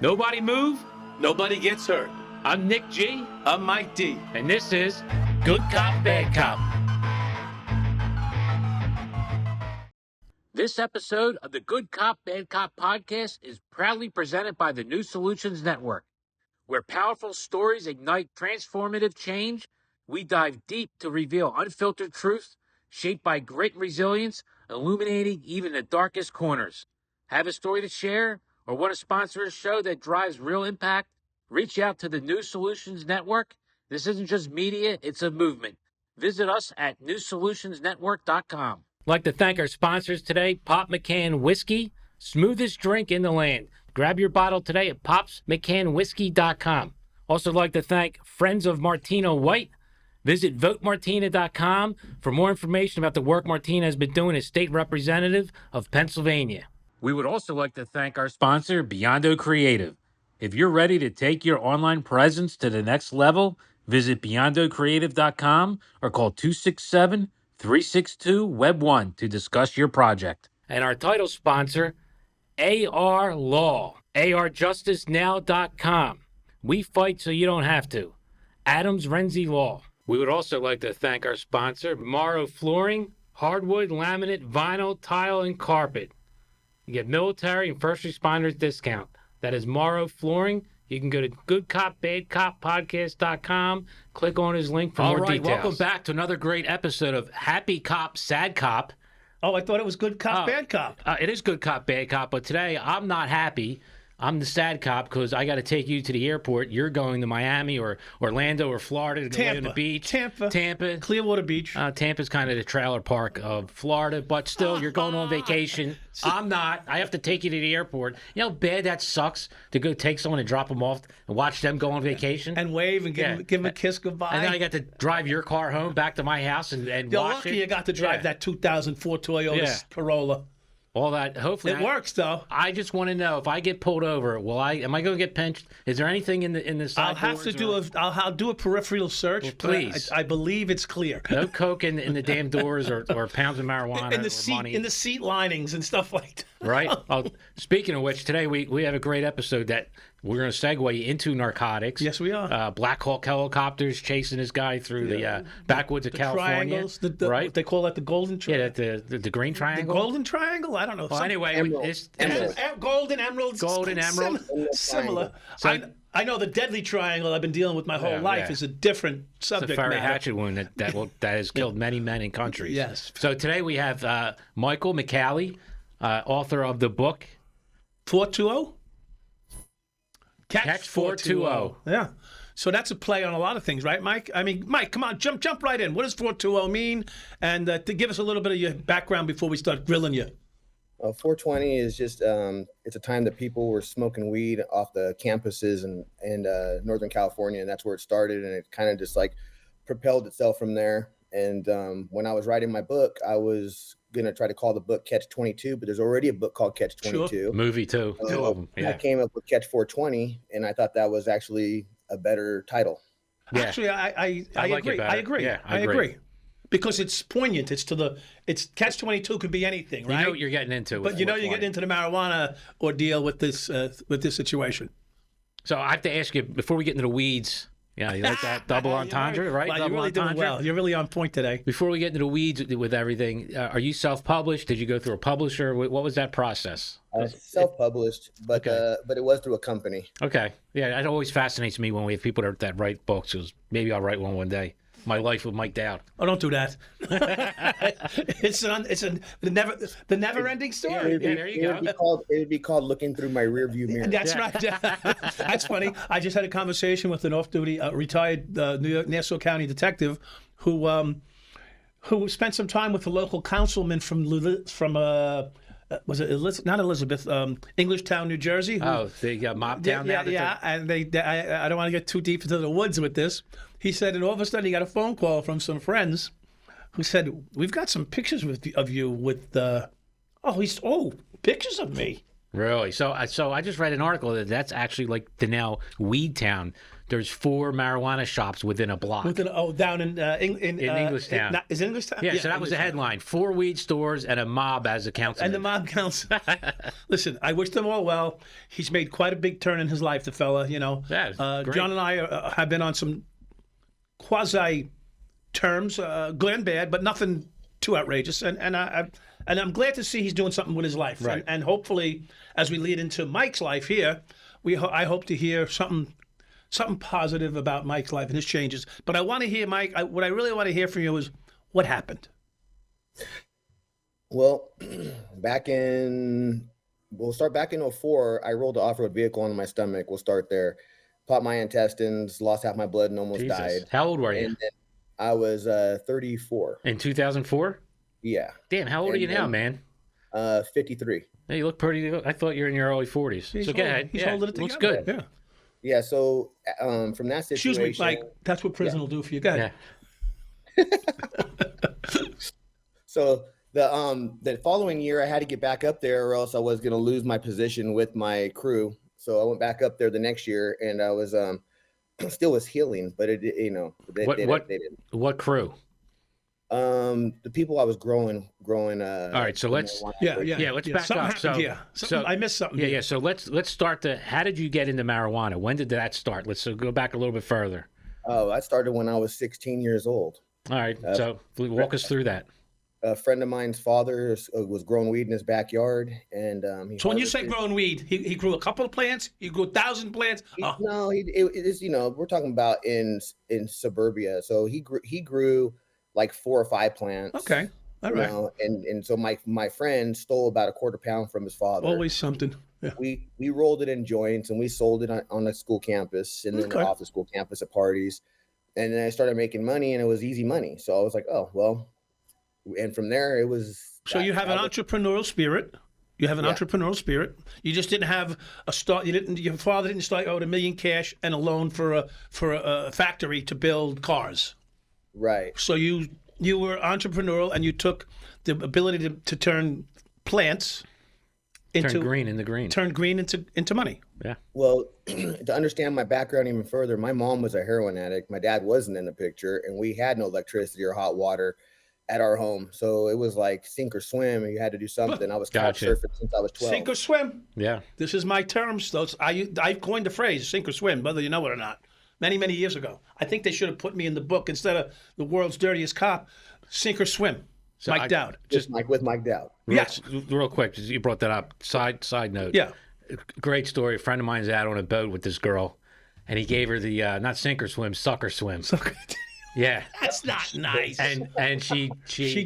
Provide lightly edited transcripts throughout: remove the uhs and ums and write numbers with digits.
Nobody move. Nobody gets hurt. I'm Nick G. I'm Mike D. And this is Good Cop, Bad Cop. This episode of the Good Cop, Bad Cop podcast is proudly presented by the New Solutions Network. Where powerful stories ignite transformative change, we dive deep to reveal unfiltered truth shaped by grit and resilience, illuminating even the darkest corners. Have a story to share or want to sponsor a show that drives real impact? Reach out to the New Solutions Network. This isn't just media, it's a movement. Visit us at newsolutionsnetwork.com. I'd like to thank our sponsors today, Pop McCann Whiskey, smoothest drink in the land. Grab your bottle today at popsmcannwhiskey.com. Also like to thank Friends of Martina White. Visit votemartina.com for more information about the work Martina has been doing as state representative of Pennsylvania. We would also like to thank our sponsor, Beyond Creative. If you're ready to take your online presence to the next level, visit beyondocreative.com or call 267-362-WEB1 to discuss your project. And our title sponsor, AR Law, arjusticenow.com. We fight so you don't have to. Adams Renzi Law. We would also like to thank our sponsor, Morrow Flooring, hardwood, laminate, vinyl, tile, and carpet. You get military and first responders discount. That is Morrow Flooring. You can go to goodcopbadcoppodcast.com, click on his link for more details. All right, welcome back to another great episode of Happy Cop, Sad Cop. Oh, I thought it was Good Cop, Bad Cop. It is Good Cop, Bad Cop, but today I'm not happy. I'm the sad cop because I got to take you to the airport. You're going to Miami or Orlando or Florida to go lay on the beach. Tampa. Clearwater Beach. Tampa's kind of the trailer park of Florida, but still, you're going on vacation. I'm not. I have to take you to the airport. You know how bad that sucks to go take someone and drop them off and watch them go on vacation? And wave and give them a kiss goodbye. And then I got to drive your car home back to my house and You're watch lucky it. you got to drive that 2004 Toyota Corolla. All that, hopefully. It works, though. I just want to know, if I get pulled over, am I going to get pinched? Is there anything in the side I'll have to do I'll do a peripheral search. Well, please. I believe it's clear. No coke in the damn doors or pounds of marijuana in the seat, money. in the seat linings and stuff like that. Right? Speaking of which, today we have a great episode that we're going to segue into narcotics. Yes, we are. Black Hawk helicopters chasing this guy through the backwoods of California. Triangles, right? They call that the golden triangle. Yeah, the green triangle. The golden triangle? I don't know. Well, anyway, golden emeralds. Golden emerald. Similar. So, I know the deadly triangle I've been dealing with my whole life is a different subject It's a fiery matter. hatchet wound that has killed many men in countries. Yes. So today we have Michael Mkali, author of the book 420? Catch 420. Yeah. So that's a play on a lot of things, right, Mike? I mean, Mike, come on, jump right in. What does 420 mean? And to give us a little bit of your background before we start grilling you. 420 is just it's a time that people were smoking weed off the campuses in Northern California, and that's where it started, and it kind of just like propelled itself from there. And when I was writing my book, I was gonna try to call the book Catch 22, but there's already a book called Catch 22. Sure. Movie too. Two of them. Yeah. I came up with Catch 420, and I thought that was actually a better title. Yeah. Actually, I like agree. it better. I agree. Yeah, I agree. Because it's poignant. It's Catch 22 could be anything, right? You know what you're getting into. But you know you're getting into the marijuana ordeal with this situation. So I have to ask you, before we get into the weeds, you like that double entendre, right? Wow, Double you're really doing entendre. well. You're really on point today. Before we get into the weeds with everything, are you self-published? Did you go through a publisher? What was that process? Self-published, but it was through a company. Okay. Yeah, it always fascinates me when we have people that write books. Maybe I'll write one day. My life with Mike Dowd. Oh, don't do that. It's the never-ending story. Yeah, there you go. It would be called Looking Through My Rearview Mirror. That's right. That's funny. I just had a conversation with an off-duty retired Nassau County detective who spent some time with the local councilman from was it not Elizabeth, Englishtown, New Jersey? They got mob down now. Yeah, and I don't want to get too deep into the woods with this. He said, and all of a sudden he got a phone call from some friends who said, "We've got some pictures of you with pictures of me." Really? So I just read an article that's actually like the now Weed Town. there's 4 marijuana shops within a block. Down in Englishtown. Is it Englishtown? Yeah, so that was the headline: 4 weed stores and a mob as a councilman. And the mob council. Listen, I wish them all well. He's made quite a big turn in his life, the fella. You know, great. John and I have been on some quasi terms, good and bad, but nothing too outrageous. And I'm glad to see he's doing something with his life. Right. And hopefully, as we lead into Mike's life here, I hope to hear something positive about Mike's life and his changes. But I want to hear, Mike, what I really want to hear from you is what happened. Well, we'll start back in 2004. I rolled an off-road vehicle on my stomach. We'll start there. Popped my intestines, lost half my blood, and almost died. How old were you? And then I was 34. In 2004? Yeah. Damn, how old are you now, man? 53. Hey, you look pretty good. I thought you were in your early 40s. So go ahead. He's holding it together. Looks good. Yeah. Yeah, so from that situation... Excuse me, Mike. That's what prison will do for you. Go ahead. Yeah. So the following year, I had to get back up there, or else I was going to lose my position with my crew. So I went back up there the next year, and I was still was healing, but it they didn't. What crew? The people I was growing. All right, so let's let's back something up. So I missed something. Yeah. So let's start how did you get into marijuana? When did that start? Let's go back a little bit further. Oh, I started when I was 16 years old. All right, so walk us through that. A friend of mine's father was growing weed in his backyard, and so when you say growing weed, he grew a couple of plants. He grew 1,000 plants. No, it's we're talking about in suburbia. So he grew like 4 or 5 plants. Okay, all right. And so my friend stole about a quarter pound from his father. Always something. Yeah. We rolled it in joints and we sold it on the school campus and then off the school campus at parties. And then I started making money, and it was easy money. So I was like, oh well. And from there, it was. So you have an entrepreneurial spirit. You have an entrepreneurial spirit. You just didn't have a start. Your father didn't start out $1 million cash and a loan for a factory to build cars. Right. So you were entrepreneurial, and you took the ability to turn plants into turn green into money. Yeah. Well, to understand my background even further, my mom was a heroin addict. My dad wasn't in the picture, and we had no electricity or hot water at our home. So it was like sink or swim, and you had to do something. I was couch surfing since I was 12. Sink or swim. Yeah. This is my terms. I coined the phrase sink or swim, whether you know it or not, many, many years ago. I think they should have put me in the book instead of the world's dirtiest cop, sink or swim. So Mike Dowd. With Mike Dowd. Yes. Real quick, you brought that up. Side note. Yeah. Great story. A friend of mine's out on a boat with this girl, and he gave her the not sink or swim, suck or swim. Yeah, that's not nice. And she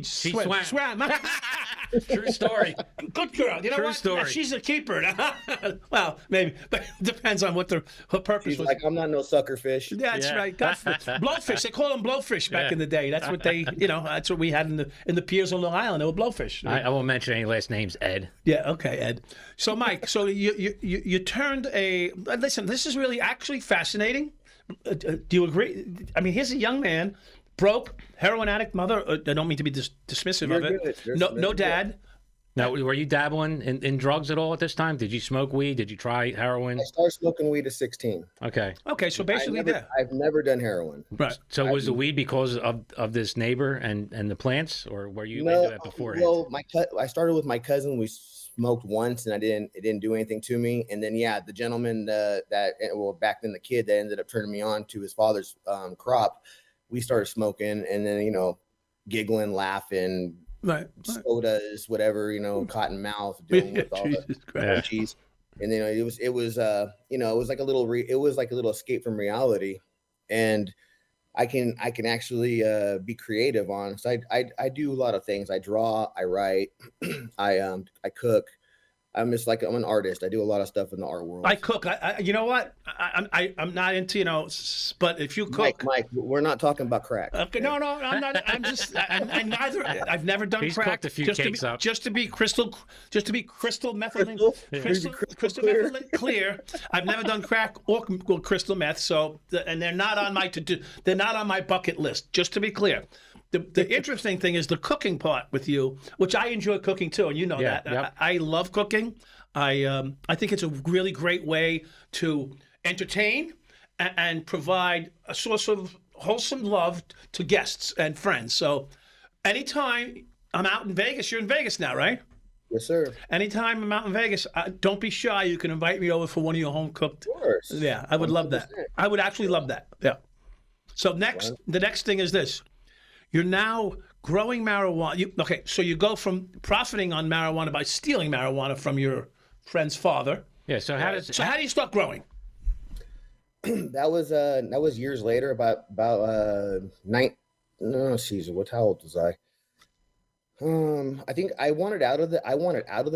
swam. True story. Good girl. You know True what? story. She's a keeper. Well, maybe, but it depends on what her purpose She's was. like, I'm not no sucker fish. Yeah, that's right. Blowfish. They call them blowfish back in the day. That's what that's what we had in the piers on Long Island. They were blowfish. I won't mention any last names. Ed. Yeah. Okay, Ed. So, Mike, you turned listen. This is really actually fascinating. Do you agree? I mean, here's a young man, broke, heroin addict, mother. I don't mean to be dismissive of it. No dad. Now, were you dabbling in drugs at all at this time? Did you smoke weed? Did you try heroin? I started smoking weed at 16. Okay. So basically, I've never done heroin. Right. So was the weed because of this neighbor and the plants, or were you into that beforehand? Well, I started with my cousin. We smoked once, and it didn't do anything to me. And then the gentleman back then the kid that ended up turning me on to his father's crop, we started smoking, and then giggling, laughing. Right. Sodas, whatever, cotton mouth, dealing with all the cheese. And it was like a little escape from reality. And I can actually be creative on. So I do a lot of things. I draw, I write, I cook. I'm an artist. I do a lot of stuff in the art world. I cook. You know what? I'm not into but if you cook, Mike, we're not talking about crack. Okay, no, I'm not. I'm just. I've never done He's crack. Cooked a few cakes up. Just to be crystal methylene clear. I've never done crack or crystal meth. So and they're not on my bucket list. Just to be clear. The interesting thing is the cooking part with you, which I enjoy cooking too, and you know that. Yep. I love cooking. I think it's a really great way to entertain and provide a source of wholesome love to guests and friends. So anytime I'm out in Vegas, you're in Vegas now, right? Yes, sir. Anytime I'm out in Vegas, don't be shy. You can invite me over for one of your home cooked. Of course. Yeah, I would love that. 100%. I would actually love that. Yeah. So the next thing is this. You're now growing marijuana. Okay, so you go from profiting on marijuana by stealing marijuana from your friend's father. Yeah. So how do you start growing? That was years later. About how old was I? I think I wanted out of the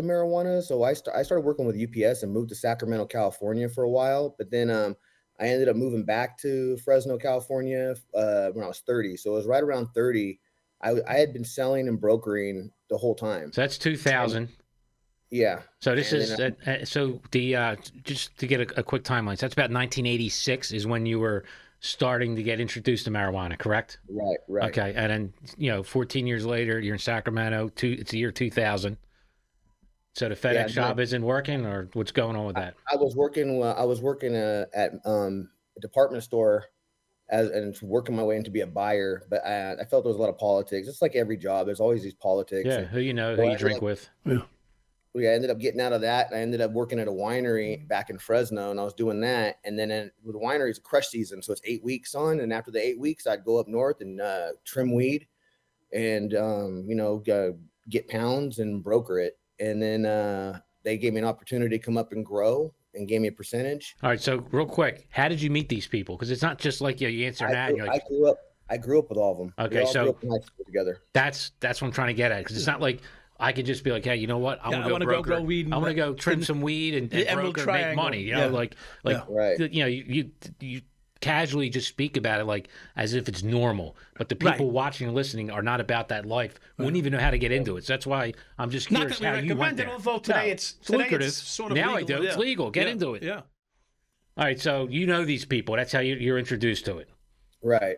marijuana, so I started working with UPS and moved to Sacramento, California for a while. But then I ended up moving back to Fresno, California when I was 30. So it was right around 30. I had been selling and brokering the whole time. So that's 2000. Yeah. So this is just to get a quick timeline. So that's about 1986 is when you were starting to get introduced to marijuana, correct? Right. Okay, and then 14 years later, you're in Sacramento. It's the year 2000. So the FedEx job isn't working, or what's going on with that? I was working at a department store and working my way into be a buyer, but I felt there was a lot of politics. It's like every job. There's always these politics. Yeah, who you drink with. Yeah. I ended up getting out of that. I ended up working at a winery back in Fresno, and I was doing that. And then with the winery, it's a crush season, so it's 8 weeks on. And after the 8 weeks, I'd go up north and trim weed, and get pounds and broker it. And then they gave me an opportunity to come up and grow, and gave me a percentage. All right, so real quick, how did you meet these people? Because it's not just like you answer that. And you're like, I grew up with all of them. Okay, so grew up in high school together. That's what I'm trying to get at, because it's not like I could just be like, hey, you know what? I want to go grow weed. I want to go trim some weed and broker, make money. Right. You casually just speak about it like as if it's normal, but the people watching and listening are not about that life. Wouldn't even know how to get into it. So that's why I'm just curious how you went there. Although today it's lucrative. It's sort of now legal, I do. It's legal. Get into it. Yeah. All right. So you know these people. That's how you're introduced to it. Right.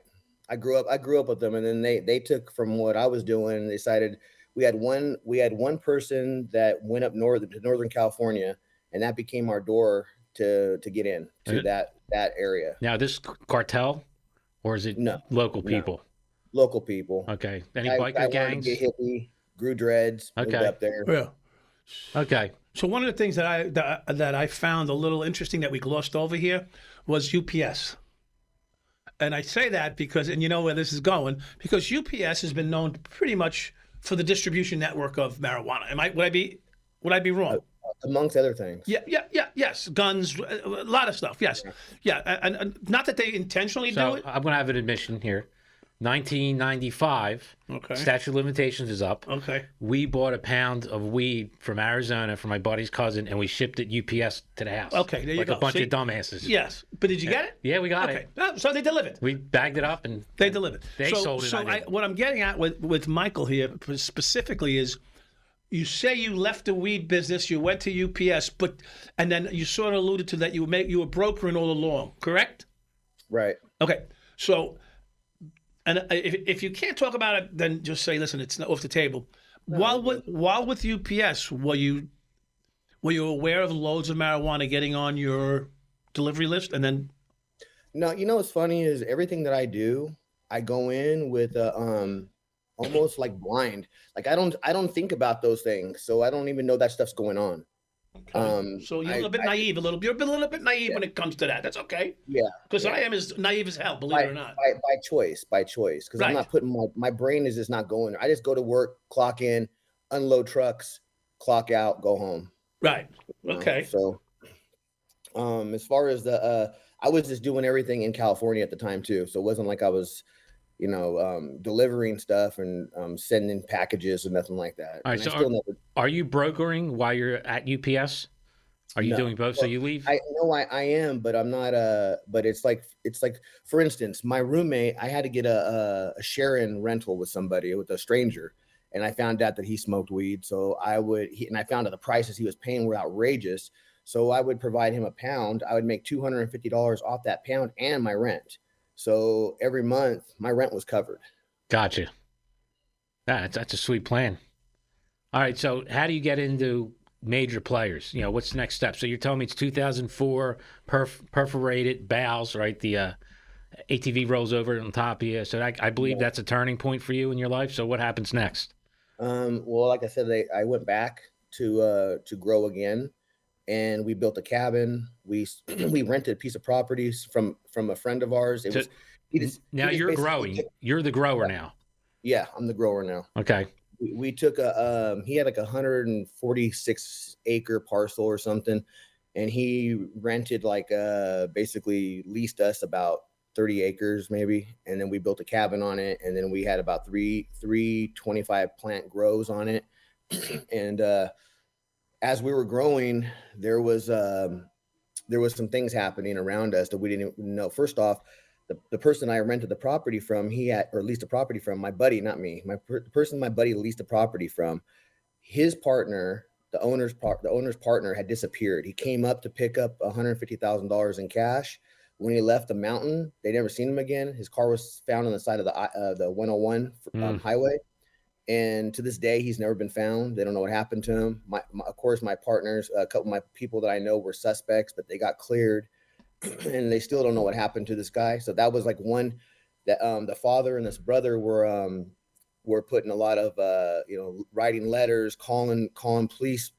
I grew up with them, and then they took from what I was doing and decided we had one person that went up north to Northern California, and that became our door to get in to that area. Now, this cartel, or is it local people? No. Local people. Okay. Any biker gangs? Get hippie, grew dreads. Okay. Moved up there. Yeah. Okay. So one of the things that I found a little interesting that we glossed over here was UPS. And I say that because, and you know where this is going, because UPS has been known pretty much for the distribution network of marijuana. Would I be wrong? Amongst other things. Yes. Guns, a lot of stuff. Yes. Yeah. And not that they intentionally do it. I'm going to have an admission here. 1995. Okay. Statute of limitations is up. Okay. We bought a pound of weed from Arizona from my buddy's cousin, and we shipped it UPS to the house. Okay, there you go. Like a bunch of dumbasses. Yes. But did you get it? Yeah, we got it. So they delivered. We bagged it up and they delivered. They sold it. So what I'm getting at with Michael here specifically is, you say you left the weed business, you went to UPS, and then you sort of alluded to that you were brokering all along, correct? Right. Okay. So, and if you can't talk about it, then just say, listen, it's off the table. No, while with UPS, were you aware of loads of marijuana getting on your delivery list, and then? No, what's funny is everything that I do, I go in with almost like blind. Like I don't think about those things, so I don't even know that stuff's going on. Okay. So you're a little bit naive, you're a little bit naive when it comes to that. That's okay. Yeah. Because I am as naive as hell, believe it or not. By choice. Because I'm not putting my brain is just not going there. I just go to work, clock in, unload trucks, clock out, go home. Right. Okay. So as far as I was just doing everything in California at the time too. So it wasn't like I was delivering stuff and sending packages and nothing like that. All right, so are you brokering while you're at UPS? Are you doing both? So you leave? I am, but I'm not. But it's like, for instance, my roommate, I had to get a share-in rental with a stranger, and I found out that he smoked weed. So and I found out the prices he was paying were outrageous. So I would provide him a pound. I would make $250 off that pound and my rent. So every month, my rent was covered. Gotcha. That's a sweet plan. All right. So how do you get into major players? You know, what's the next step? So you're telling me it's 2004, perforated bowels, right? The ATV rolls over on top of you. So I believe that's a turning point for you in your life. So what happens next? Well, like I said, I went back to grow again, and we built a cabin. We we rented a piece of property from a friend of ours. It was now you're growing. You're the grower now. Yeah, I'm the grower now. Okay. We took he had like 146 acre parcel or something, and he rented like basically leased us about 30 acres maybe, and then we built a cabin on it, and then we had about three 25 plant grows on it. And as we were growing, there was some things happening around us that we didn't even know. First off, the person I rented the property from, or leased the property from, my buddy, not me, the person my buddy leased the property from, his partner, the owner's partner had disappeared. He came up to pick up $150,000 in cash. When he left the mountain, they never seen him again. His car was found on the side of the 101 highway. And to this day, he's never been found. They don't know what happened to him. Of course, my partners, a couple of my people that I know were suspects, but they got cleared. And they still don't know what happened to this guy. So that was like one that the father and this brother were putting a lot of writing letters, calling police,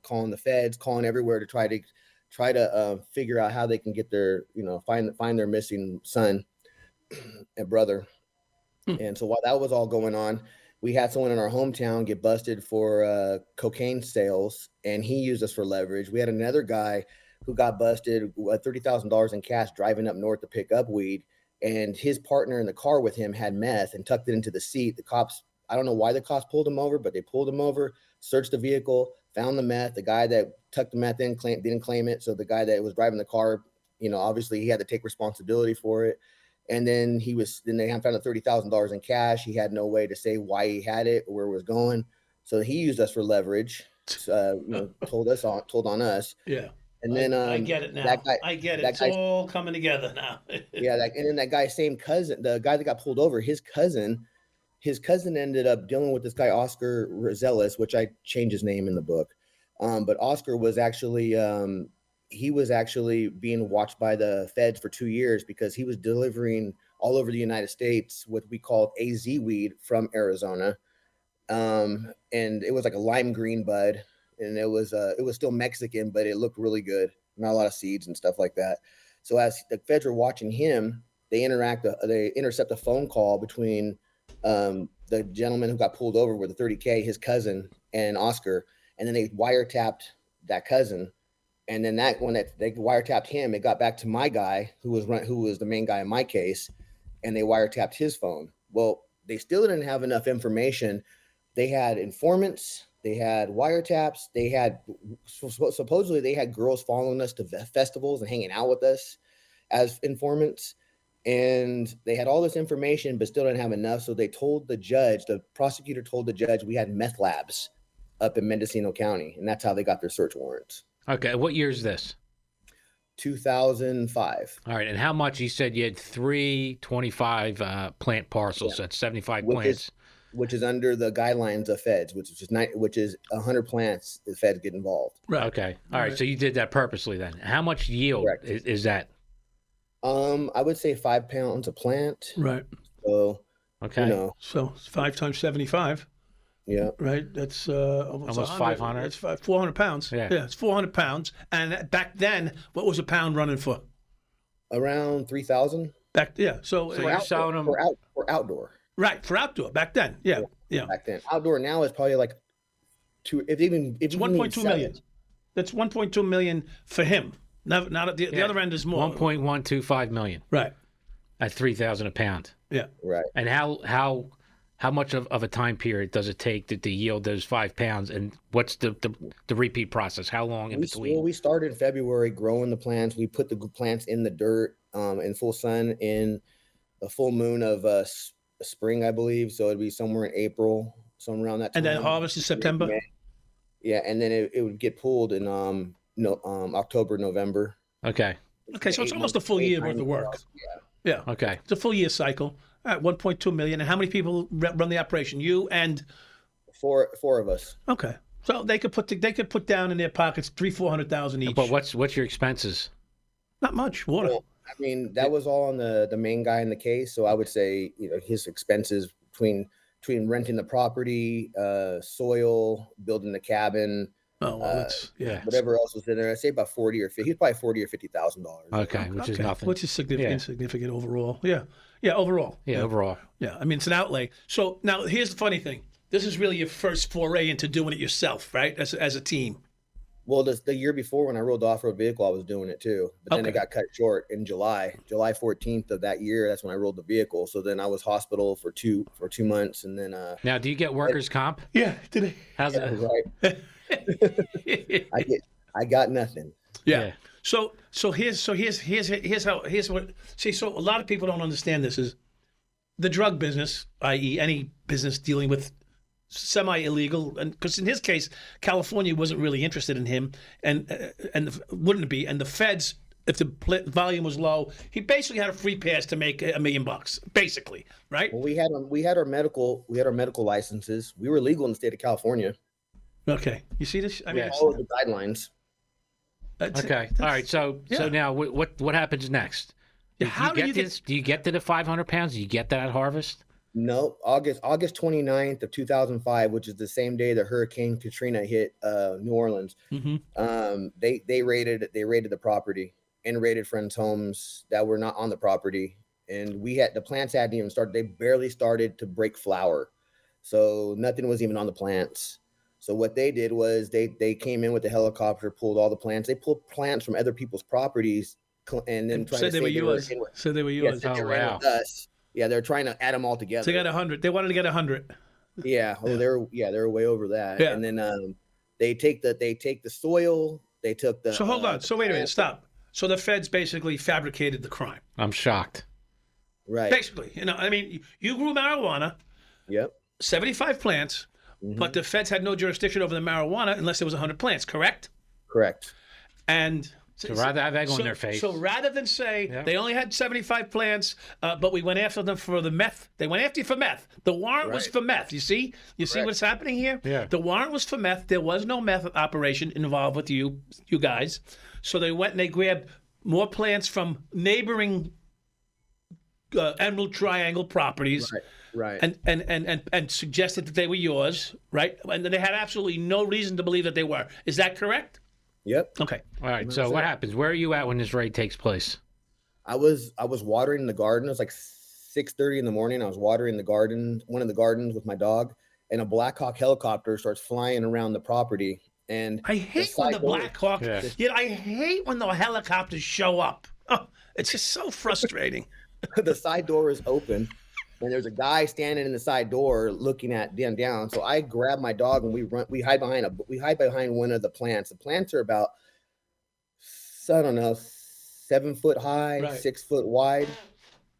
calling the feds, calling everywhere to try to figure out how they can get their find their missing son and brother. And so while that was all going on, we had someone in our hometown get busted for cocaine sales, and he used us for leverage. We had another guy who got busted with $30,000 in cash driving up north to pick up weed, and his partner in the car with him had meth and tucked it into the seat. The cops, I don't know why the cops pulled him over, but they pulled him over, searched the vehicle, found the meth. The guy that tucked the meth in didn't claim it. So the guy that was driving the car, obviously he had to take responsibility for it. And then they found out $30,000 in cash. He had no way to say why he had it or where it was going. So he used us for leverage, told on us. Yeah. And then I get it now. I get it. It's all coming together now. Yeah. And then that guy's same cousin, the guy that got pulled over, his cousin ended up dealing with this guy, Oscar Rosellis, which I changed his name in the book. But Oscar was actually, he was actually being watched by the feds for 2 years because he was delivering all over the United States what we called AZ weed from Arizona. And it was like a lime green bud, and it was still Mexican, but it looked really good. Not a lot of seeds and stuff like that. So as the feds were watching him, they intercept a phone call between the gentleman who got pulled over with the 30K, his cousin, and Oscar, and then they wiretapped that cousin. And then when they wiretapped him, it got back to my guy who was the main guy in my case, and they wiretapped his phone. Well, they still didn't have enough information. They had informants, they had wiretaps, supposedly they had girls following us to festivals and hanging out with us as informants. And they had all this information, but still didn't have enough. So the prosecutor told the judge we had meth labs up in Mendocino County. And that's how they got their search warrants. Okay. What year is this? 2005. All right. And how much? You said you had 325 plant parcels. Yeah. So that's 75 plants. Which is under the guidelines of feds, which is 100 plants the feds get involved. Right. Okay. All right. So you did that purposely then. How much yield is that? I would say 5 pounds a plant. Right. So, okay. So 5 times 75. Yeah. Right. That's almost 500. It's 400 pounds. Yeah. It's 400 pounds. And back then, what was a pound running for? Around 3,000. So you're selling them for outdoor. Right, for outdoor back then. Yeah. Back then, outdoor now is probably like it's 1.2 million. That's 1.2 million for him. Not at the other end is more. 1.125 million. Right. At 3,000 a pound. Yeah. Right. And how much of a time period does it take to yield those 5 pounds? And what's the repeat process? How long in between? Well, we started in February growing the plants. We put the plants in the dirt in full sun in the full moon of spring, I believe. So it'd be somewhere in April, somewhere around that time. And then harvest in September? May. Yeah, and then it would get pulled in October, November. Okay. Okay, so it's almost a full year worth of work. Yeah. Okay. It's a full year cycle. All right, 1.2 million. And how many people run the operation? You and? Four of us. Okay. So they could put down in their pockets $300,000-400,000 each. But what's your expenses? Not much. Water. Well, I mean, that was all on the main guy in the case. So I would say, his expenses between renting the property, soil, building the cabin, whatever else was in there. I'd say about 40 or 50. He's probably $40,000 or $50,000. Okay, which is nothing. Which is significant overall. Yeah, overall. Yeah, overall. Yeah, I mean, it's an outlay. So now here's the funny thing. This is really your first foray into doing it yourself, right? As a team. Well, the year before when I rode the off-road vehicle, I was doing it too. But then it got cut short in July 14th of that year. That's when I rode the vehicle. So then I was hospital for 2 months, and then. Now, do you get workers' comp? Yeah. Did it? How's it? Right. I got nothing. Yeah. So here's what. See, so a lot of people don't understand this is the drug business, i.e., any business dealing with semi-illegal, and because in his case, California wasn't really interested in him, and wouldn't be, and the feds, if the volume was low, he basically had a free pass to make $1 million, basically, right? Well, we had our medical licenses. We were legal in the state of California. Okay, you see this? I mean, all of the guidelines. Okay, all right. So now what happens next? Do you get to the 500 pounds? Do you get that at harvest? No, August 29th of 2005, which is the same day that Hurricane Katrina hit New Orleans. Mm-hmm. They raided the property and raided friends' homes that were not on the property, and the plants hadn't even started. They barely started to break flower, so nothing was even on the plants. So what they did was they came in with the helicopter, pulled all the plants. They pulled plants from other people's properties, and then said they were yours. Said they were yours. Oh wow. Yeah, they're trying to add them all together. So they got 100. They wanted to get 100. Yeah. Well, they're way over that. Yeah. And then they take the soil. They took the. So hold on. So wait a minute. Stop. So the feds basically fabricated the crime. I'm shocked. Right. Basically, I mean, you grew marijuana. Yep. 75 plants, but the feds had no jurisdiction over the marijuana unless there was 100 plants. Correct. Correct. And. So rather have egg on their face. So rather than say they only had 75 plants, but we went after them for the meth, they went after you for meth. The warrant was for meth. You see? See what's happening here? Yeah. The warrant was for meth. There was no meth operation involved with you guys. So they went and they grabbed more plants from neighboring Emerald Triangle properties. Right. And suggested that they were yours, right? And they had absolutely no reason to believe that they were. Is that correct? Yep. Okay. All right. So what happens? Where are you at when this raid takes place? I was watering the garden. It was like 6:30 in the morning. I was watering the garden, one of the gardens with my dog, and a Black Hawk helicopter starts flying around the property. And I hate when the Black Hawk. Yeah, I hate when the helicopters show up. Oh, it's just so frustrating. The side door is open, and there's a guy standing in the side door looking at down. So I grab my dog and we hide behind one of the plants. The plants are about, I don't know, 7 foot high, 6 foot wide.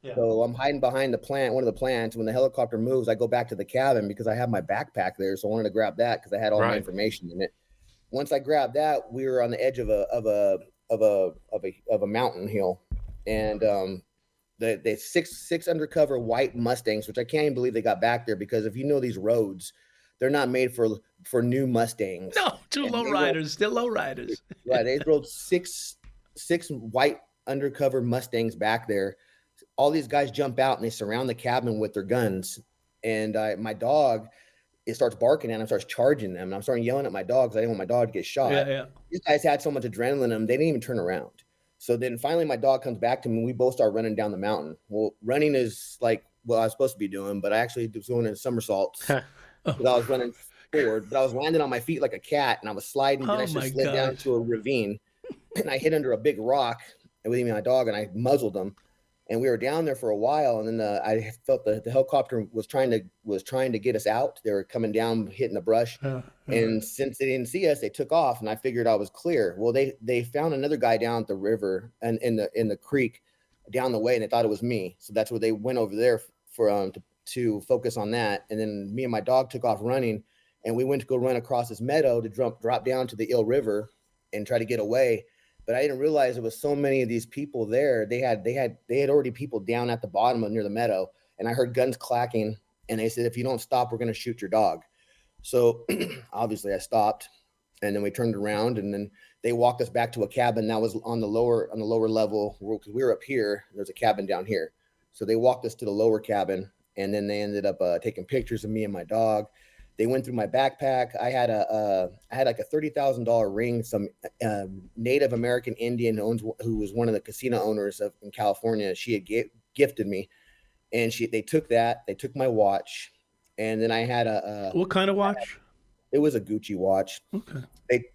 Yeah. So I'm hiding behind one of the plants. When the helicopter moves, I go back to the cabin because I have my backpack there. So I wanted to grab that because I had all my information in it. Once I grabbed that, we were on the edge of a mountain hill, and the six undercover white Mustangs, which I can't even believe they got back there, because if you know these roads, they're not made for new Mustangs. No, low riders. They're low riders. Right. They rode six white undercover Mustangs back there. All these guys jump out and they surround the cabin with their guns. And my dog, it starts barking at him, starts charging them. And I'm starting yelling at my dog because I didn't want my dog to get shot. Yeah. These guys had so much adrenaline in them, they didn't even turn around. So then finally my dog comes back to me and we both start running down the mountain. Well, running is like what I was supposed to be doing, but I actually was doing it in somersaults because I was running forward, but I was landing on my feet like a cat and I was sliding and I just slid down into a ravine and I hit under a big rock with my dog and I muzzled him. And we were down there for a while, and then I felt the helicopter was trying to get us out. They were coming down, hitting the brush, and since they didn't see us, they took off. And I figured I was clear. Well, they found another guy down at the river and in the creek down the way, and they thought it was me. So that's where they went over there for to focus on that. And then me and my dog took off running, and we went to go run across this meadow to drop down to the Eel River and try to get away. But I didn't realize there was so many of these people there. They had already people down at the bottom near the meadow, and I heard guns clacking, and they said, "If you don't stop, we're going to shoot your dog." So obviously I stopped, and then we turned around, and then they walked us back to a cabin that was on the lower level, because we were up here. There's a cabin down here. So they walked us to the lower cabin, and then they ended up taking pictures of me and my dog. They went through my backpack. I had like a $30,000 ring. Some Native American Indian who was one of the casino owners in California. She had gifted me, and they took that. They took my watch, and then I had What kind of watch? It was a Gucci watch. Okay.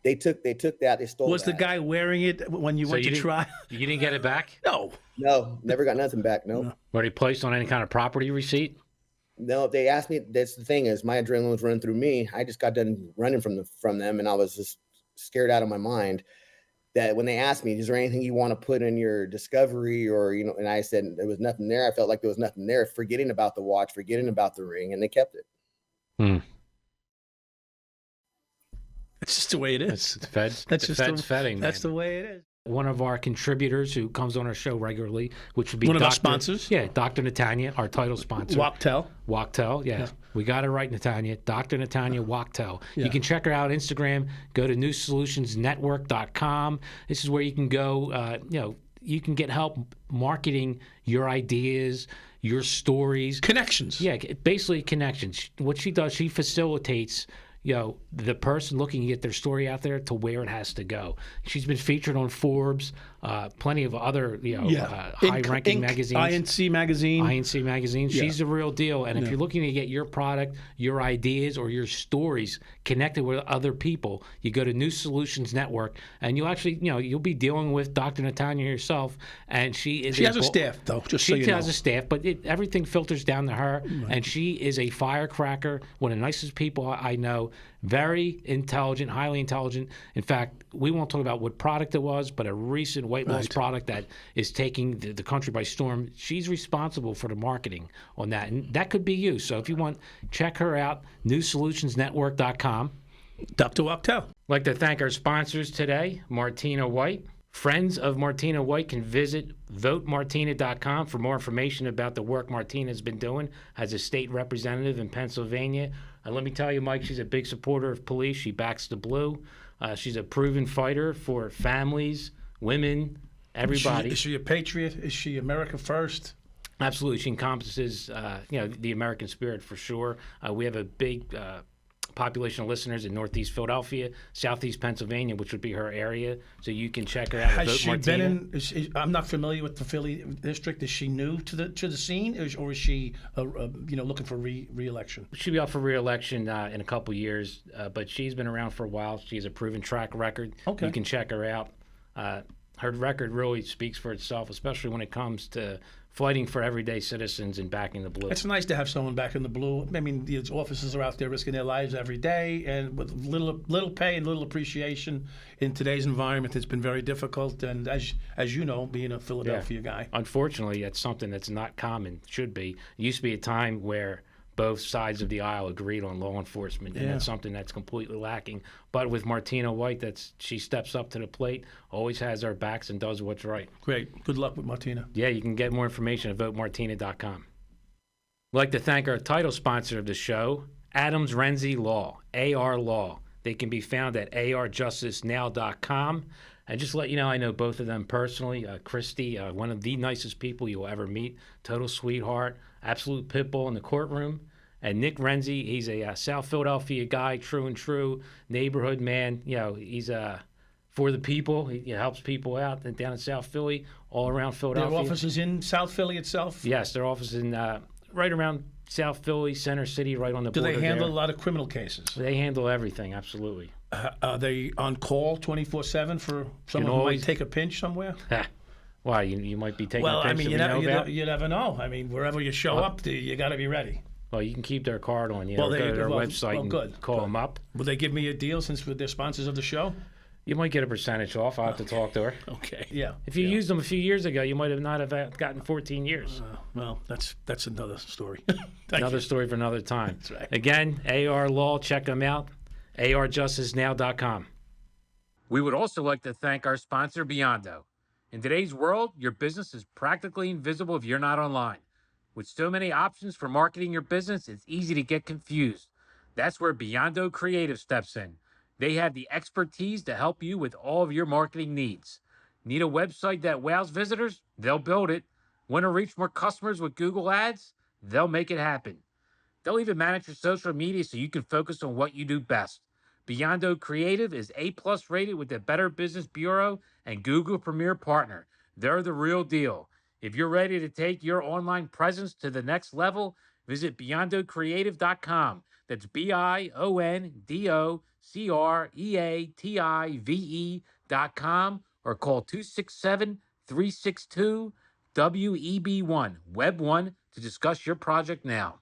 They took that. They stole. Was the that. guy wearing it when you went to try? You didn't get it back? No. No, never got nothing back. No. Were they placed on any kind of property receipt? No, they asked me. That's the thing, is my adrenaline was running through me. I just got done running from them, and I was just scared out of my mind. That when they asked me, is there anything you want to put in your discovery, or and I said there was nothing there. I felt like there was nothing there, forgetting about the watch, forgetting about the ring, and they kept it. It's just the way it is. The feds fetting. That's the way it is. One of our contributors who comes on our show regularly, which would be one of our sponsors. Yeah, Dr. Netanya, our title sponsor. Wachtell, yeah. We got it right, Netanya. Dr. Netanya Wachtell. Yeah. You can check her out on Instagram. Go to newsolutionsnetwork.com. This is where you can go, you can get help marketing your ideas, your stories. Connections. Yeah, basically connections. What she does, she facilitates the person looking to get their story out there to where it has to go. She's been featured on Forbes, plenty of other high-ranking magazines. INC magazine. Yeah. She's the real deal. And if you're looking to get your product, your ideas, or your stories connected with other people, you go to New Solutions Network, and you'll actually, you'll be dealing with Dr. Netanya herself, and she has a staff, though. She has a staff, but everything filters down to her, and she is a firecracker, one of the nicest people I know. Very intelligent, highly intelligent. In fact, we won't talk about what product it was, but a recent weight loss product that is taking the country by storm. She's responsible for the marketing on that, and that could be you. So if you want, check her out, newsolutionsnetwork.com. Dr. Wachtell. I'd like to thank our sponsors today, Martina White. Friends of Martina White can visit votemartina.com for more information about the work Martina's been doing as a state representative in Pennsylvania. And let me tell you, Mike, she's a big supporter of police. She backs the blue. She's a proven fighter for families, women, everybody. Is she a patriot? Is she America first? Absolutely. She encompasses, the American spirit for sure. We have a big population of listeners in Northeast Philadelphia, Southeast Pennsylvania, which would be her area. So you can check her out. Has she been in? I'm not familiar with the Philly district. Is she new to the scene, or is she looking for re-election? She'll be up for re-election in a couple years, but she's been around for a while. She has a proven track record. Okay. You can check her out. Her record really speaks for itself, especially when it comes to fighting for everyday citizens and backing the blue. It's nice to have someone back in the blue. I mean, the officers are out there risking their lives every day, and with little pay and little appreciation in today's environment, it's been very difficult. And as you know, being a Philadelphia guy, unfortunately, that's something that's not common. Should be. It used to be a time where both sides of the aisle agreed on law enforcement, and that's something that's completely lacking. But with Martina White, she steps up to the plate, always has our backs, and does what's right. Great. Good luck with Martina. Yeah, you can get more information at votemartina.com. I'd like to thank our title sponsor of the show, Adams Renzi Law, AR Law. They can be found at arjusticenow.com. And just to let you know, I know both of them personally. Christy, one of the nicest people you'll ever meet, total sweetheart, absolute pit bull in the courtroom. And Nick Renzi, he's a South Philadelphia guy, true and true, neighborhood man. He's for the people. He helps people out down in South Philly, all around Philadelphia. Their office is in South Philly itself? Yes, their office is in right around South Philly, Center City, right on the border. Do they handle there. a lot of criminal cases? They handle everything, absolutely. Are they on call 24/7 for someone who might take a pinch somewhere? Why, you might be taking a pinch? Well, I mean, you never know. I mean, wherever you show up, you got to be ready. Well, you can keep their card on you. Well, go to their website and call them up. Will they give me a deal since they're sponsors of the show? You might get a percentage off. I'll have to talk to her. Okay. Yeah. If you used them a few years ago, you might not have gotten 14 years. Well, that's another story. Another story for another time. That's right. Again, AR Law, check them out. arjusticenow.com. We would also like to thank our sponsor, Beyond.o. In today's world, your business is practically invisible if you're not online. With so many options for marketing your business, it's easy to get confused. That's where Beyond Creative steps in. They have the expertise to help you with all of your marketing needs. Need a website that wows visitors? They'll build it. Want to reach more customers with Google Ads? They'll make it happen. They'll even manage your social media so you can focus on what you do best. Beyond Creative is A+ rated with the Better Business Bureau and Google Premier Partner. They're the real deal. If you're ready to take your online presence to the next level, visit beyondocreative.com. That's BIONDOCREATIVE.com or call 267-362-WEB1, Web 1 to discuss your project now.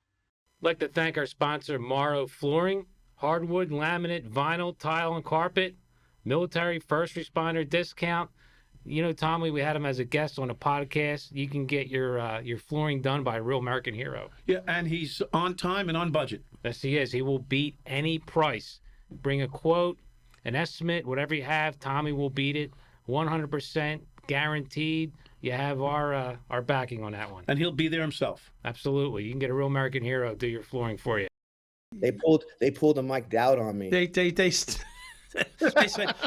I'd like to thank our sponsor, Morrow Flooring, hardwood, laminate, vinyl, tile, and carpet, military first responder discount. You know, Tommy, we had him as a guest on a podcast. You can get your flooring done by a real American hero. Yeah, and he's on time and on budget. Yes, he is. He will beat any price. Bring a quote, an estimate, whatever you have. Tommy will beat it, 100% guaranteed. You have our backing on that one. And he'll be there himself. Absolutely. You can get a real American hero do your flooring for you. They pulled a Mike Dowd on me. They said,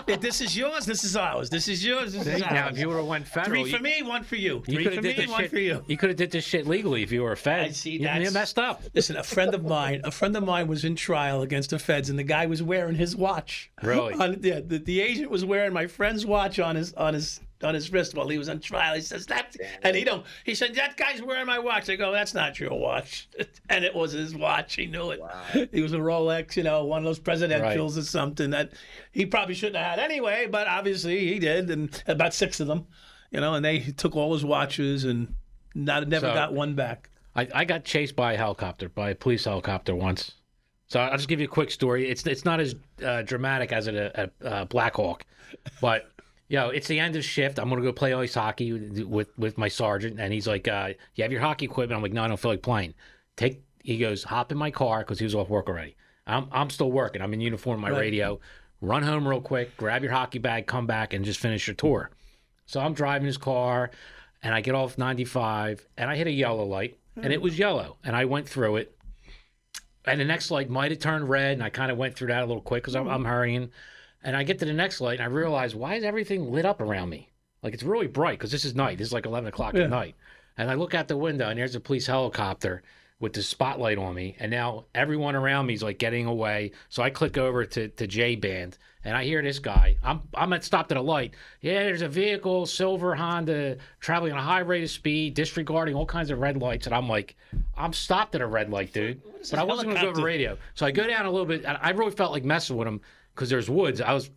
this is yours, this is ours. This is yours, this is Now, ours. if you would have went federal, 3 for me, 1 for you. you 3 could for have did me, this 1 shit. for you. You could have did this shit legally if you were a Fed. I see, You that's messed up. Listen, a friend of mine was in trial against the feds, and the guy was wearing his watch. Really? The agent was wearing my friend's watch on his wrist while he was on trial. He says he said, that guy's wearing my watch. I go, that's not your watch. And it was his watch. He knew it. Wow. He was a Rolex, one of those presidentials or something that he probably shouldn't have had anyway, but obviously he did, and about 6 of them, and they took all his watches and never got one back. I got chased by a police helicopter once. So I'll just give you a quick story. It's not as dramatic as a Black Hawk, but it's the end of shift. I'm gonna go play ice hockey with my sergeant, and he's like, "You have your hockey equipment?" I'm like, "No, I don't feel like playing." He goes, "Hop in my car," because he was off work already. I'm still working. I'm in uniform, my radio. Run home real quick, grab your hockey bag, come back, and just finish your tour. So I'm driving his car, and I get off 95, and I hit a yellow light, and it was yellow, and I went through it. And the next light might have turned red, and I kind of went through that a little quick because I'm hurrying. And I get to the next light, and I realize, why is everything lit up around me? Like, it's really bright because this is night. This is like 11 o'clock at night. And I look out the window, and there's a police helicopter with the spotlight on me. And now everyone around me is, like, getting away. So I click over to J-Band, and I hear this guy. I'm stopped at a light. Yeah, there's a vehicle, silver Honda, traveling at a high rate of speed, disregarding all kinds of red lights. And I'm like, I'm stopped at a red light, dude. But I wasn't going to go over the radio. So I go down a little bit, and I really felt like messing with him because there's woods. I was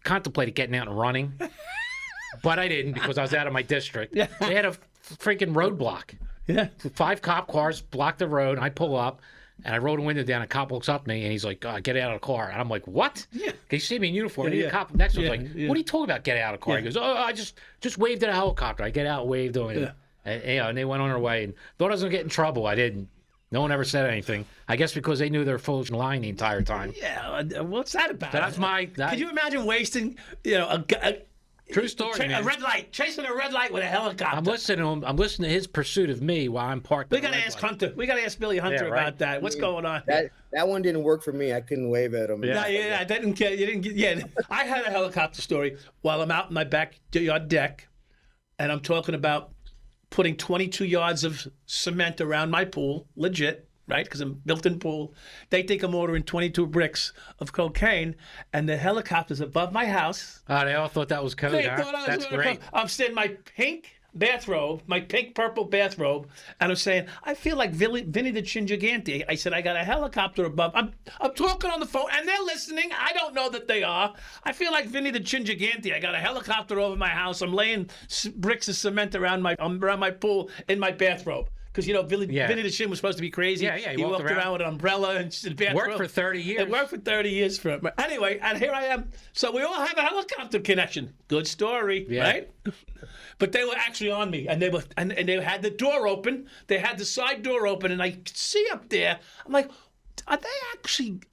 contemplating getting out and running, but I didn't because I was out of my district. Yeah. They had a freaking roadblock. Yeah. 5 cop cars blocked the road, and I pull up, and I roll the window down. A cop looks up at me, and he's like, "Get out of the car." And I'm like, "What?" Yeah. He see me in uniform. And the cop next to me was like, "What are you talking about? Get out of the car." He goes, "Oh, I just waved at a helicopter." I get out, waved to him, and they went on their way. And thought I was gonna get in trouble. I didn't. No one ever said anything. I guess because they knew they were full of lying the entire time. Yeah, what's that about? That's Could you imagine wasting, true story, man. A red light, chasing a red light with a helicopter? I'm listening to him. I'm listening to his pursuit of me while I'm parked. We got to ask Hunter. We got to ask Billy Hunter about that. What's going on? That one didn't work for me. I couldn't wave at him. Yeah, I didn't get. You didn't get. Yeah, I had a helicopter story while I'm out in my backyard deck, and I'm talking about putting 22 yards of cement around my pool, legit. Right, because I'm built-in pool. They think I'm ordering 22 bricks of cocaine, and the helicopter's above my house. Oh, they all thought that was code. That's great. I'm sitting in my pink bathrobe, my pink purple bathrobe, and I'm saying, I feel like Vinny the Chin Gigante. I said, I got a helicopter above. I'm talking on the phone, and they're listening. I don't know that they are. I feel like Vinny the Chin Gigante. I got a helicopter over my house. I'm laying bricks of cement around my pool in my bathrobe. Because, Vinny the Chin was supposed to be crazy. Yeah, he walked around with an umbrella and bathrobe. Worked for 30 years. It worked for 30 years for him. Anyway, and here I am. So we all have a helicopter connection. Good story, right? But they were actually on me, and they had the door open. They had the side door open, and I could see up there. I'm like, are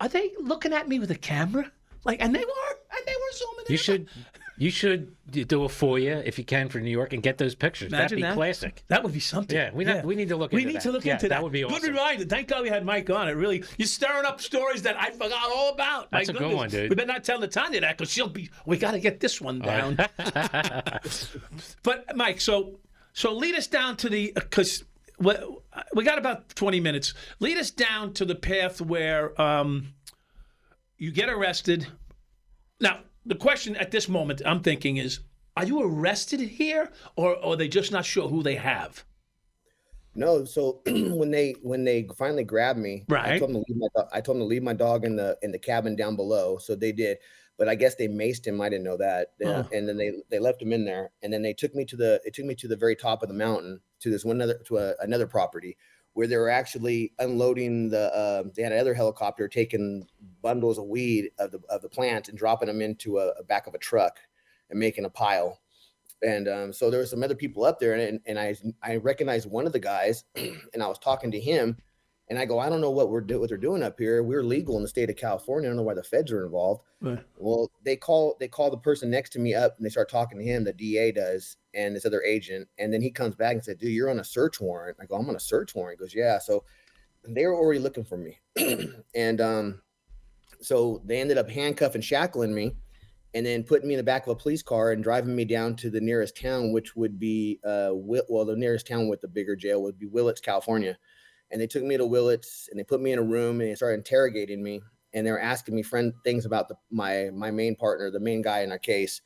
they looking at me with a camera? Like, and they were zooming in. You should do a FOIA if you can for New York and get those pictures. Imagine That'd be classic. That would be something. Yeah, we need to look into that. We need to look into that. That would be awesome. Good reminder. Thank God we had Mike on. It really, you're stirring up stories that I forgot all about. That's a good one, dude. We better not tell Natanya that because we got to get this one down. But Mike, so lead us down to because we got about 20 minutes. Lead us down to the path where you get arrested. Now, the question at this moment I'm thinking is, are you arrested here, or are they just not sure who they have? No, so when they finally grabbed me, right. I told them to leave my dog in the cabin down below. So they did, but I guess they maced him. I didn't know that, and then they left him in there, and then they took me to the very top of the mountain to this another property where they were actually unloading they had another helicopter taking bundles of weed of the plant and dropping them into a back of a truck and making a pile. And so there were some other people up there, and I recognized one of the guys, and I was talking to him, and I go, I don't know what they're doing up here. We're legal in the state of California. I don't know why the feds are involved. Right. Well, they call the person next to me up, and they start talking to him. The DA does, and this other agent, and then he comes back and said, "Dude, you're on a search warrant." I go, "I'm on a search warrant." He goes, "Yeah." So they were already looking for me, and so they ended up handcuffing, shackling me, and then putting me in the back of a police car and driving me down to the nearest town, which would be the nearest town with the bigger jail would be Willits, California. And they took me to Willits, and they put me in a room, and they started interrogating me, and they were asking me things about my main partner, the main guy in our case.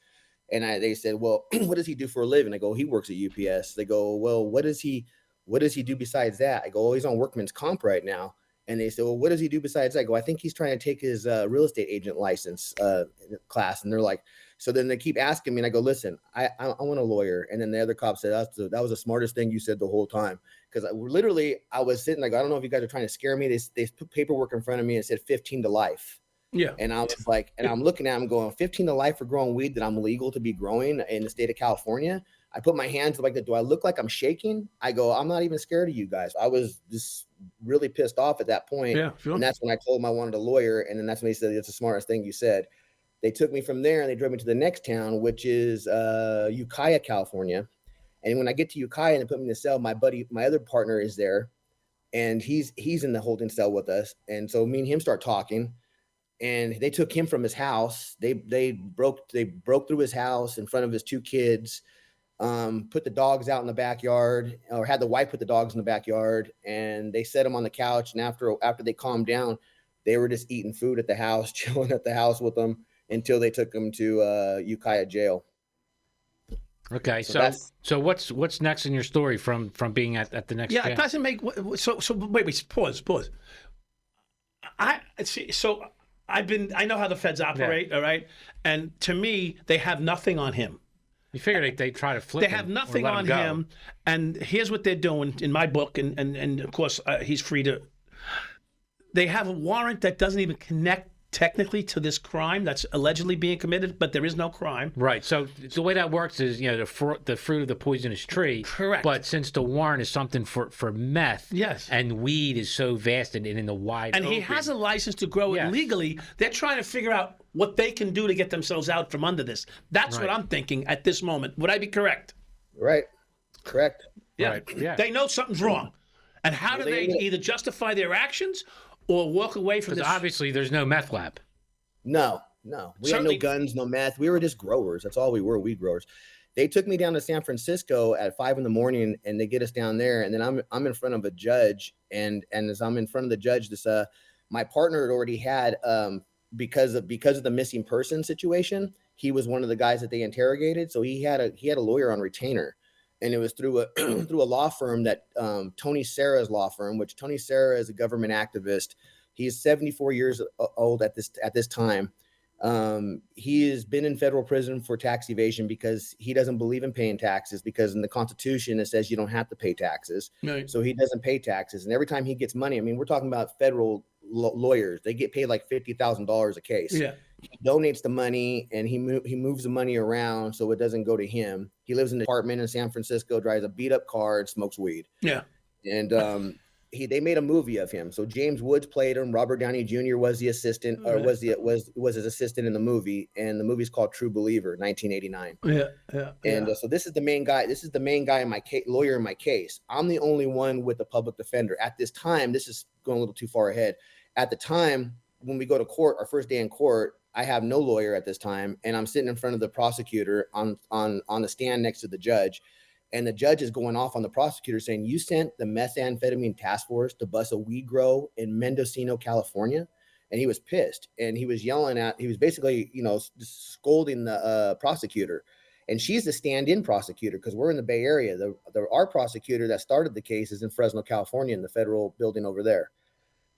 And they said, "Well, what does he do for a living?" I go, "He works at UPS." They go, "Well, what does he do besides that?" I go, "Oh, he's on workman's comp right now." And they said, "Well, what does he do besides that?" I go, "I think he's trying to take his real estate agent license class." And they're like, so then they keep asking me, and I go, "Listen, I want a lawyer." And then the other cop said, that was the smartest thing you said the whole time. Because I was sitting like, I don't know if you guys are trying to scare me. They put paperwork in front of me and said 15 to life. Yeah. And I was like, and I'm looking at him going, 15 to life for growing weed that I'm legal to be growing in the state of California. I put my hands like that. Do I look like I'm shaking? I go, "I'm not even scared of you guys." I was just really pissed off at that point. Yeah, sure. And that's when I told him I wanted a lawyer. And then that's when he said, "It's the smartest thing you said." They took me from there and they drove me to the next town, which is Ukiah, California. And when I get to Ukiah and they put me in the cell, my other partner is there, and he's in the holding cell with us. And so me and him start talking, and they took him from his house. They broke through his house in front of his two kids, put the dogs out in the backyard, or had the wife put the dogs in the backyard, and they set him on the couch. And after they calmed down, they were just eating food at the house, chilling at the house with them until they took him to Ukiah jail. Okay, so what's next in your story from being at the next? Yeah, jail? it doesn't make so. Wait, pause. I see. So I know how the feds operate. Yeah. All right, and to me, they have nothing on him. You figure they try to flip. They have nothing on him, and here's what they're doing in my book, and of course he's free to. They have a warrant that doesn't even connect technically to this crime that's allegedly being committed, but there is no crime. Right. So the way that works is, the fruit of the poisonous tree. Correct. But since the warrant is something for meth, yes, and weed is so vast and in the wide and open, he has a license to grow it legally, they're trying to figure out what they can do to get themselves out from under this. That's what I'm thinking at this moment. Would I be correct? Right. Correct. Yeah. Right. Yeah. They know something's wrong. And how do they either justify their actions or walk away from this? Obviously, there's no meth lab. No. We had no guns, no meth. We were just growers. That's all we were, weed growers. They took me down to San Francisco at 5 a.m, and they get us down there. And then I'm in front of a judge, and as I'm in front of the judge, my partner had already had because of the missing person situation. He was one of the guys that they interrogated, so he had a lawyer on retainer. And it was through a law firm that Tony Serra's law firm, which Tony Serra is a government activist. He's 74 years old at this time. He has been in federal prison for tax evasion because he doesn't believe in paying taxes, because in the Constitution it says you don't have to pay taxes. Right. So he doesn't pay taxes. And every time he gets money, I mean, we're talking about federal lawyers. They get paid like $50,000 a case. Yeah. He donates the money, and he moves the money around so it doesn't go to him. He lives in an apartment in San Francisco, drives a beat up car, and smokes weed. Yeah. And they made a movie of him. So James Woods played him. Robert Downey Jr. was the assistant, or was his assistant in the movie. And the movie's called True Believer, 1989. Yeah. And so this is the main guy. This is the main guy in my lawyer in my case. I'm the only one with the public defender at this time. This is going a little too far ahead. At the time when we go to court, our first day in court, I have no lawyer at this time, and I'm sitting in front of the prosecutor on the stand next to the judge. And the judge is going off on the prosecutor saying, you sent the methamphetamine task force to bust a weed grow in Mendocino, California. And he was pissed, and he was he was basically, scolding the prosecutor. And she's the stand-in prosecutor because we're in the Bay Area. Our prosecutor that started the case is in Fresno, California, in the federal building over there.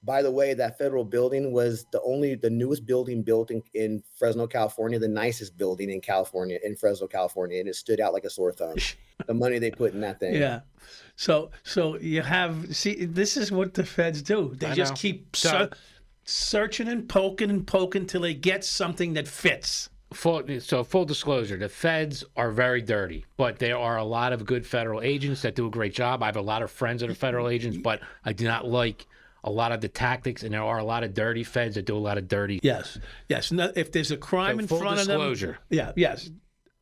By the way, that federal building was the newest building built in Fresno, California, the nicest building in Fresno, California, and it stood out like a sore thumb. The money they put in that thing. Yeah. So you this is what the feds do. They just keep searching and poking till they get something that fits. Full disclosure, the feds are very dirty, but there are a lot of good federal agents that do a great job. I have a lot of friends that are federal agents, but I do not like a lot of the tactics, and there are a lot of dirty feds that do a lot of dirty. Yes. No, if there's a crime in front of them. Full disclosure. Yeah. Yes.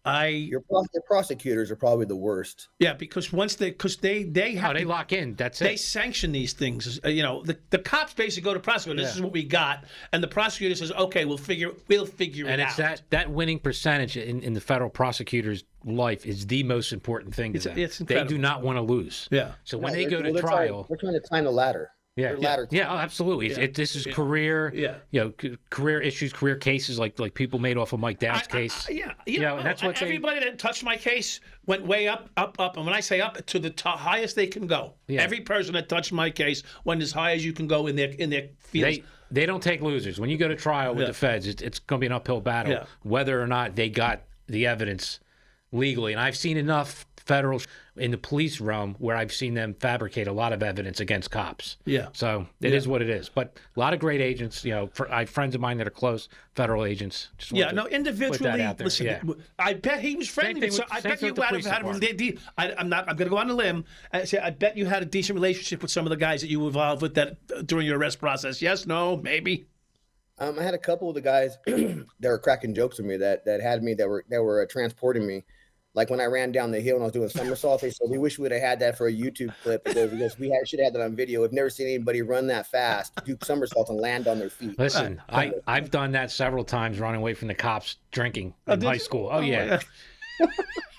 Your prosecutors are probably the worst. Yeah, because they have they lock in. That's it. They sanction these things. The cops basically go to prosecutor. This is what we got, and the prosecutor says, "Okay, we'll figure it out." And it's that winning percentage in the federal prosecutor's life is the most important thing to them. It's they do not want to lose. Yeah. So when they go to trial, we're trying to climb the ladder. Yeah, absolutely. Yeah. This is career, career issues, career cases like people made off of Mike Dowd's case. And that's what everybody that touched my case went way up, and when I say up, to the highest they can go. Yeah. Every person that touched my case went as high as you can go in their fields. They don't take losers. When you go to trial with the feds, it's going to be an uphill battle, whether or not they got the evidence legally. And I've seen enough federal in the police realm where I've seen them fabricate a lot of evidence against cops. Yeah. So it is what it is. But a lot of great agents, I have friends of mine that are close federal agents. Individually, listen, I bet he was friendly. I bet you had I'm going to go on a limb and say I bet you had a decent relationship with some of the guys that you were involved with that during your arrest process. Yes, no, maybe. I had a couple of the guys that were cracking jokes with me that had me that were transporting me. Like when I ran down the hill and I was doing somersaults, they said, we wish we would have had that for a YouTube clip because we should have had that on video. I've never seen anybody run that fast, do somersaults and land on their feet. Listen, I've done that several times, running away from the cops drinking in high school. Oh, yeah.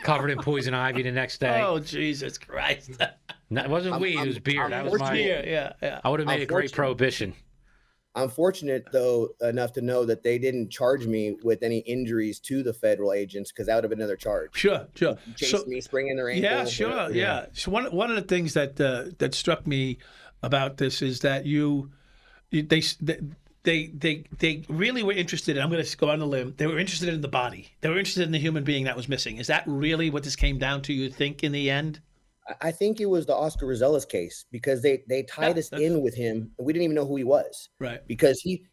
Covered in poison ivy the next day. Oh, Jesus Christ. No, it wasn't weed, it was beer. That was my... Yeah. I would have made a great prohibition. I'm fortunate, though, enough to know that they didn't charge me with any injuries to the federal agents because that would have been another charge. Sure. Chasing me, springing their ankle. Yeah, sure. Yeah. So one of the things that struck me about this is that they really were interested in, I'm going to go on a limb, they were interested in the body. They were interested in the human being that was missing. Is that really what this came down to, you think, in the end? I think it was the Oscar Rosellas case because they tied us in with him. We didn't even know who he was, right? Because he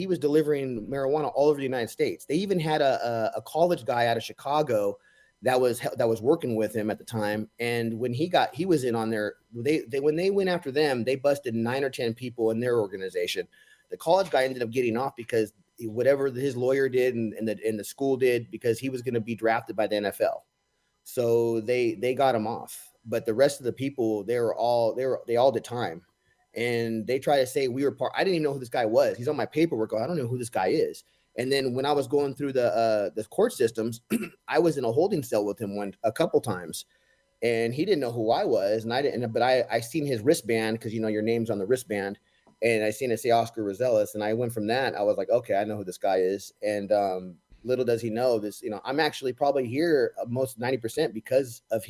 was delivering marijuana all over the United States. They even had a college guy out of Chicago that was working with him at the time. And when he was in on there. When they went after them, they busted 9 or 10 people in their organization. The college guy ended up getting off because whatever his lawyer did and the school did, because he was going to be drafted by the NFL. So they got him off. But the rest of the people, they all did time, and they try to say we were part. I didn't even know who this guy was. He's on my paperwork. I don't know who this guy is. And then when I was going through the court systems, I was in a holding cell with him a couple times, and he didn't know who I was, and I didn't. But I seen his wristband because your name's on the wristband, and I seen it say Oscar Rosellas, and I went from that. I was like, okay, I know who this guy is, and little does he know this, I'm actually probably here most 90% because of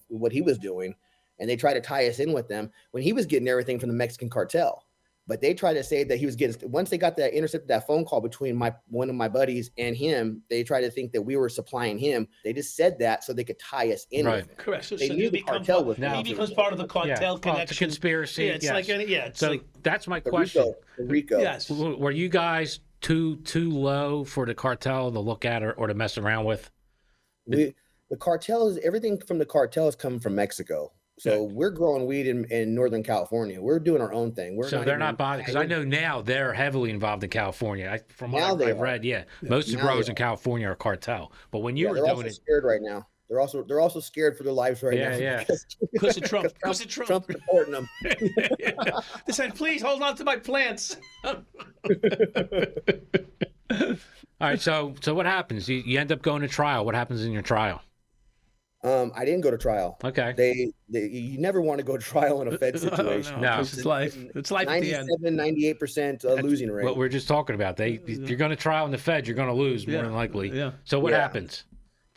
what he was doing. And they try to tie us in with them when he was getting everything from the Mexican cartel. But they try to say that he was getting, once they got intercepted that phone call between one of my buddies and him, they try to think that we were supplying him. They just said that so they could tie us in. Right. With Correct. So they knew the cartel was he becomes part of the cartel connection. Conspiracy. Yeah, it's like that's my question. Rico. Yes. Were you guys too low for the cartel to look at or to mess around with? The cartels, everything from the cartels coming from Mexico. So we're growing weed in Northern California. We're doing our own thing. So they're not bothered, because I know now they're heavily involved in California. From what I've read, most of the growers in California are cartel. But when you were doing it, scared right now. They're also scared for their lives right now. Yeah. Because of Trump. Trump's supporting them. They said, please hold on to my plants. All right. So what happens? You end up going to trial. What happens in your trial? I didn't go to trial. Okay. You never want to go to trial in a Fed situation. No. It's life. It's life at the end. 98% losing rate. What we're just talking about. If you're going to trial in the Fed, you're going to lose more than likely. Yeah. So what happens?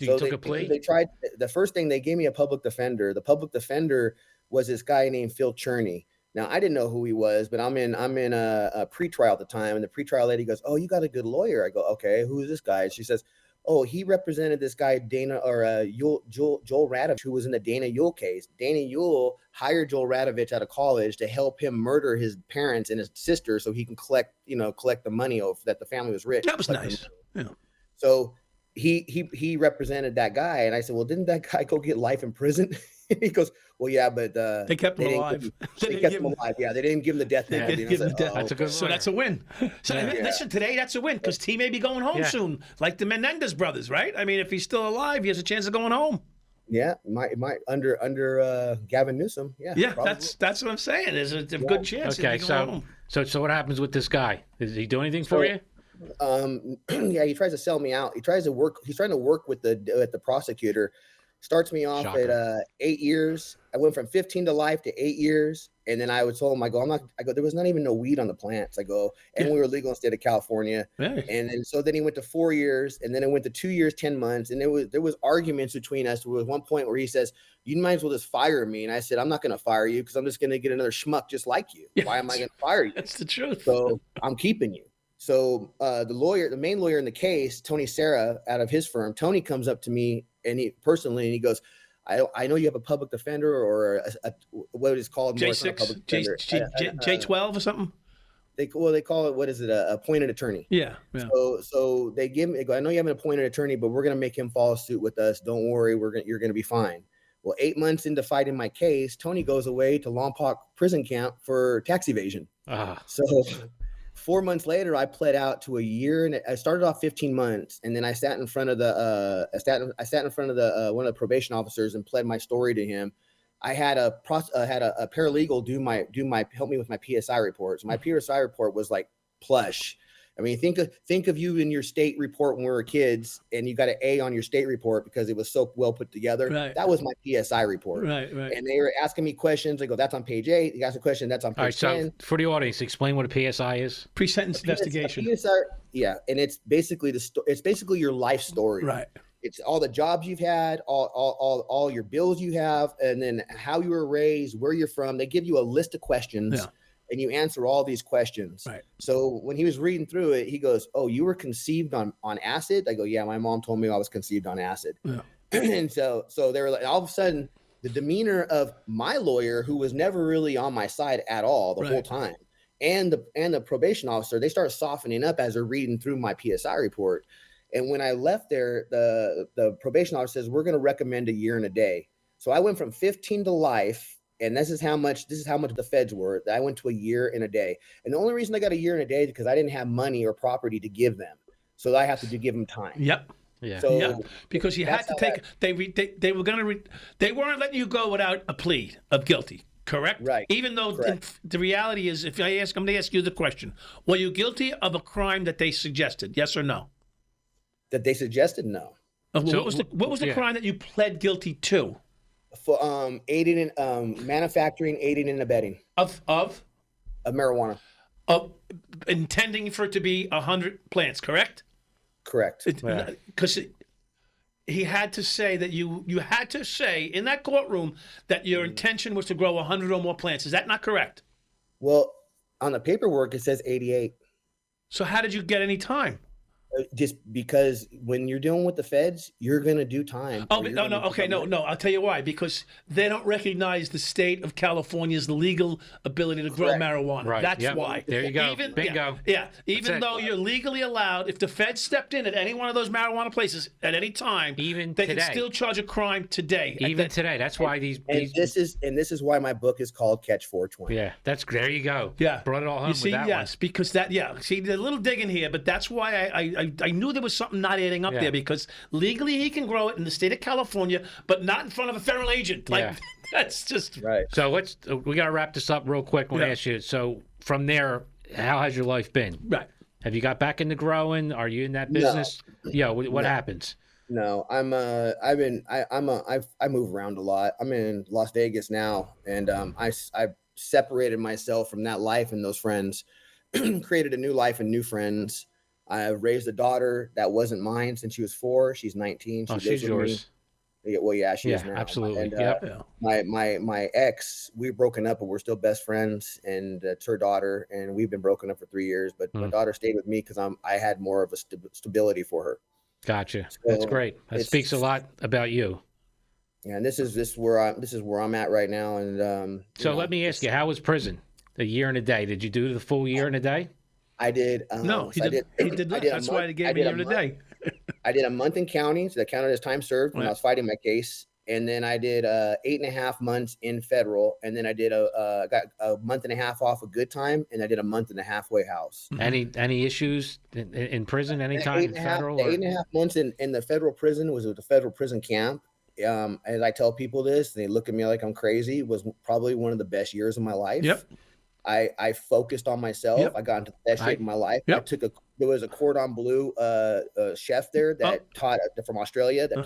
You took a plea? They tried. The first thing, they gave me a public defender. The public defender was this guy named Phil Cherney. Now, I didn't know who he was, but I'm in a pretrial at the time, and the pretrial lady goes, "Oh, you got a good lawyer." I go, "Okay, who's this guy?" She says, "Oh, he represented this guy Joel Radovich, who was in the Dana Yule case. Dana Yule hired Joel Radovich out of college to help him murder his parents and his sister, so he can collect the money that the family was rich." That was nice. Yeah. So he represented that guy, and I said, "Well, didn't that guy go get life in prison?" And he goes, "Well, yeah, but they kept him alive. They kept him alive. Yeah, they didn't give him the death penalty." That's a good. So that's a win. So listen, today that's a win, because T may be going home soon, like the Menendez brothers, right? I mean, if he's still alive, he has a chance of going home. Yeah, might under Gavin Newsom. Yeah, probably. That's what I'm saying. There's a good chance. Okay, so what happens with this guy? Does he do anything for you? Yeah, he tries to sell me out. He's trying to work with the prosecutor. Starts me off at 8 years. I went from 15 to life to 8 years, and then I was told him, I go, there was not even no weed on the plants. I go, and we were legal in the state of California. Right. And then he went to 4 years, and then it went to 2 years, 10 months, and there was arguments between us. There was one point where he says, "You might as well just fire me," and I said, "I'm not going to fire you, because I'm just going to get another schmuck just like you. Why am I going to fire you?" That's the truth. So I'm keeping you. So the main lawyer in the case, Tony Serra, out of his firm, Tony comes up to me and he goes, I know you have a public defender or what is called J6, J12 or something. They call it, what is it? Appointed attorney. Yeah. So they give me, I know you have an appointed attorney, but we're going to make him follow suit with us. Don't worry. You're going to be fine. Well, 8 months into fighting my case, Tony goes away to Lompoc prison camp for tax evasion. So 4 months later, I pled out to a year, and I started off 15 months, and then I sat in front of the one of the probation officers and pled my story to him. I had a paralegal help me with my PSI report. So my PSI report was like plush. I mean, think of you in your state report when we were kids, and you got an A on your state report because it was so well put together. Right. That was my PSI report. Right. And they were asking me questions. I go, "That's on page 8. You ask a question, that's on page 10. All right, so for the audience, explain what a PSI is. Pre-sentence investigation. And it's basically your life story. Right. It's all the jobs you've had, all your bills you have, and then how you were raised, where you're from. They give you a list of questions. Yeah. And you answer all these questions. Right. So when he was reading through it, he goes, "Oh, you were conceived on acid?" I go, "Yeah, my mom told me I was conceived on acid." Yeah. And so they were like, all of a sudden, the demeanor of my lawyer, who was never really on my side at all the whole time, and the probation officer, they started softening up as they're reading through my PSI report. And when I left there, the probation officer says, "We're going to recommend a year and a day." So I went from 15 to life. And this is how much the feds were. I went to a year and a day. And the only reason I got a year and a day is because I didn't have money or property to give them. So I have to give them time. Yep. Yeah. So because you had to take, they weren't letting you go without a plea of guilty. Correct? Right. Even though the reality is, I'm going to ask you the question. Were you guilty of a crime that they suggested? Yes or no? That they suggested? No. What was the crime that you pled guilty to? For aiding and manufacturing, aiding and abetting of marijuana, intending for it to be 100 plants, correct? Correct. Because he had to say that you had to say in that courtroom that your intention was to grow 100 or more plants. Is that not correct? Well, on the paperwork it says 88. So how did you get any time? Just because when you're dealing with the feds, you're gonna do time. Oh, but no. Okay, no. I'll tell you why. Because they don't recognize the state of California's legal ability to grow marijuana. Right. That's Yep. why. There you go. Bingo. Yeah. Even it. though you're legally allowed, if the feds stepped in at any one of those marijuana places at any time, Even they today. can still charge a crime today. Even today. That's why these. This is why my book is called Catch 420. Yeah. There you go. Yeah. Brought it all home You see, with that yes, because that, see, a little digging here, but that's why I knew there was something not adding up there, because legally he can grow it in the state of California, but not in front of a federal agent. Like, that's just right. So we got to wrap this up real quick. I want to ask you, so from there, how has your life been? Right. Have you got back into growing? Are you in that business? No. Yeah. What happens? No, I move around a lot. I'm in Las Vegas now, and I separated myself from that life and those friends, created a new life and new friends. I raised a daughter that wasn't mine since she was 4. She's 19. She lives she's with yours. Me. Well, yeah, she is now. Absolutely. And my ex, we've broken up, but we're still best friends. And it's her daughter, and we've been broken up for 3 years. But my daughter stayed with me because I had more of a stability for her. Gotcha. So that's great. That speaks a lot about you. Yeah, and this is where I'm at right now. And so let me ask you, how was prison? A year and a day? Did you do the full year and a day? I did. No, he did not. That's why they gave me a year and a day. I did a month in county, so that counted as time served when I was fighting my case. And then I did 8.5 months in federal, and then I did got a month and a half off of good time, and I did a month and a halfway house. Any issues in prison? Anytime in federal? 8.5 months in the federal prison was with the federal prison camp. As I tell people this, they look at me like I'm crazy. It was probably one of the best years of my life. Yep. I focused on myself. Yep. I got into the best shape of my life. Yep. There was a cordon bleu chef there that taught from Australia that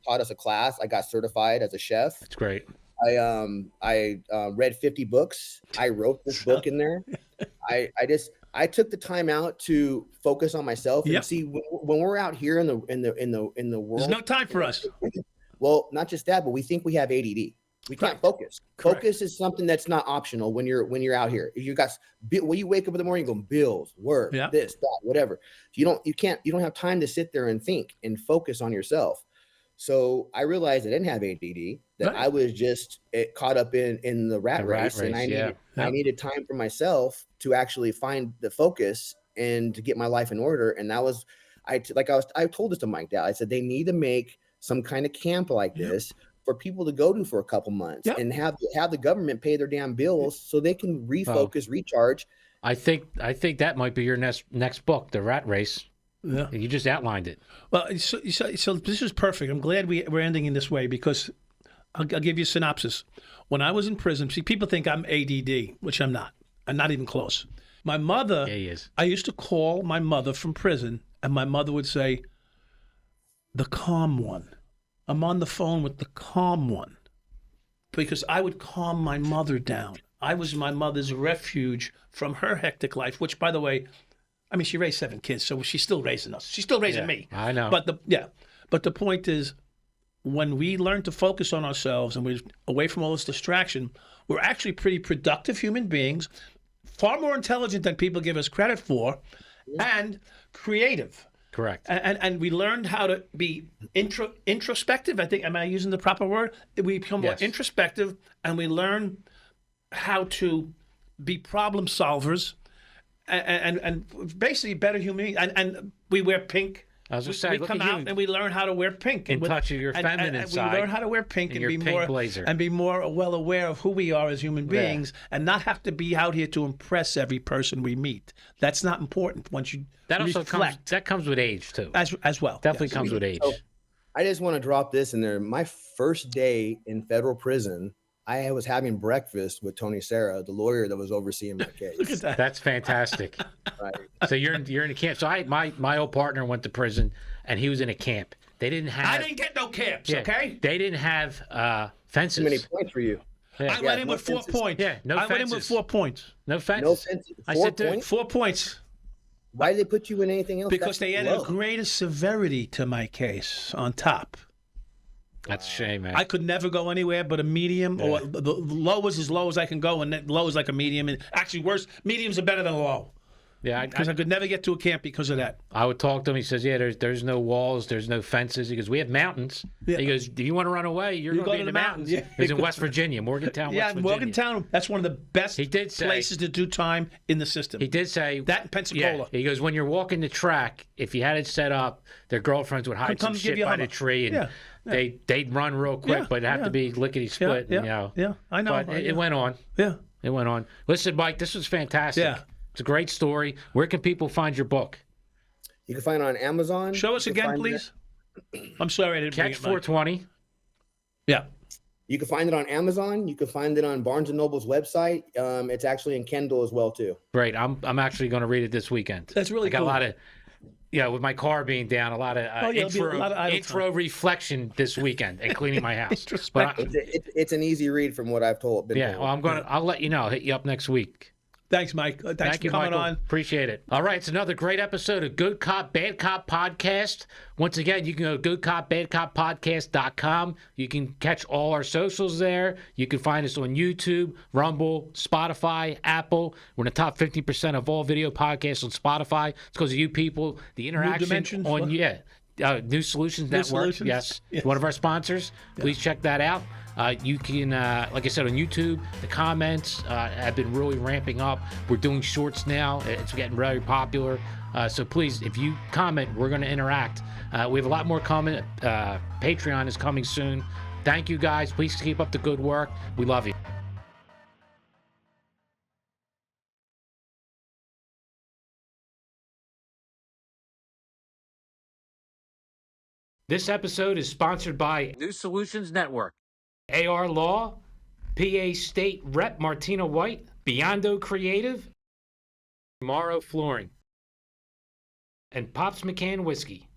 taught us a class. I got certified as a chef. That's great. I read 50 books. I wrote this book in there. I took the time out to focus on myself and see when we're out here in the world. There's no time for us. Well, not just that, but we think we have ADD. We can't focus. Correct. Focus is something that's not optional when you're out here. If you got when you wake up in the morning, you go bills, work, this, that, whatever. You don't have time to sit there and think and focus on yourself. So I realized I didn't have ADD, that I was just caught up in the rat race, and I needed time for myself to actually find the focus and to get my life in order. And that was I told this to Mike Dow. I said they need to make some kind of camp like this for people to go to for a couple months and have the government pay their damn bills so they can refocus, recharge. I think that might be your next book, The Rat Race. Yeah. You just outlined it. Well, so this is perfect. I'm glad we're ending in this way, because I'll give you a synopsis. When I was in prison, see, people think I'm ADD, which I'm not. I'm not even close. My mother, he is. I used to call my mother from prison, and my mother would say, the calm one. I'm on the phone with the calm one, because I would calm my mother down. I was my mother's refuge from her hectic life, which, by the way, I mean, she raised 7 kids, so she's still raising us. She's still raising me. I know. But the point is, when we learn to focus on ourselves and we're away from all this distraction, we're actually pretty productive human beings, far more intelligent than people give us credit for, and creative. Correct. And we learned how to be introspective. I think, am I using the proper word? We become more introspective, and we learn how to be problem solvers and basically better human beings. And we wear pink. I was just saying, we come out and we learn how to wear pink. In touch with your feminine side. We learn how to wear pink and be more well aware of who we are as human beings, and not have to be out here to impress every person we meet. That's not important once you reflect. That comes with age too. As well. Definitely comes with age. So, I just want to drop this in there. My first day in federal prison, I was having breakfast with Tony Serra, the lawyer that was overseeing my case. Look at that. That's fantastic. Right. So you're in a camp. So my old partner went to prison, and he was in a camp. They didn't have. I didn't get no camps. Okay. They didn't have fences. Too many points for you. I went in with 4 points. Yeah, no fences. I went in with 4 points. No fences. No fences. 4 points? 4 points. Why did they put you in anything else? Because they added a greater severity to my case on top. That's a shame, man. I could never go anywhere but a medium, or the low was as low as I can go, and low is like a medium. And actually, worse, mediums are better than low. Yeah, because I could never get to a camp because of that. I would talk to him. He says, "Yeah, there's no walls, there's no fences." He goes, "We have mountains." Yeah. He goes, "Do you want to run away? You're going to be in the mountains." Yeah. He was in West Virginia, Morgantown, Yeah, West Virginia. Morgantown. That's one of the best He did say- places to do time in the system. He did say That and Pensacola. Yeah, he goes, when you're walking the track, if you had it set up, their girlfriends would hide some give shit you a by the hummer. tree, and Yeah. they'd run real quick, Yeah, but it'd have to be lickety split. Yeah, and, you know. yeah, I know. But it went on. Yeah. It went on. Listen, Mike, this was fantastic. Yeah. It's a great story. Where can people find your book? You can find it on Amazon. Show us You can again, find it- please. I'm sorry I didn't bring Catch it, Mike. 420. Yeah. You can find it on Amazon. You can find it on Barnes and Noble's website. It's actually in Kindle as well too. Great. I'm actually going to read it this weekend. That's really I got cool. a lot of, with my car being down, a lot of it'll be a lot of idle intro reflection this weekend and cleaning my house. But It's an easy read from what I've told. I'll let you know. I'll hit you up next week. Thanks, Mike. Thanks Thank for you, coming Michael. on. Appreciate it. All right, it's another great episode of Good Cop, Bad Cop Podcast. Once again, you can go to goodcopbadcoppodcast.com. You can catch all our socials there. You can find us on YouTube, Rumble, Spotify, Apple. We're in the top 50% of all video podcasts on Spotify. It's because of you people. The interaction Dimensions, on, New Solutions Network. Solutions. Yes, Yes. one of our sponsors. Please check that out. You can, like I said, on YouTube, the comments have been really ramping up. We're doing shorts now. It's getting very popular. So please, if you comment, we're going to interact. We have a lot more coming. Patreon is coming soon. Thank you, guys. Please keep up the good work. We love you. This episode is sponsored by New Solutions Network. AR Law, PA State Rep Martina White, Biondo Creative, Morrow Flooring, and Pops McCann Whiskey.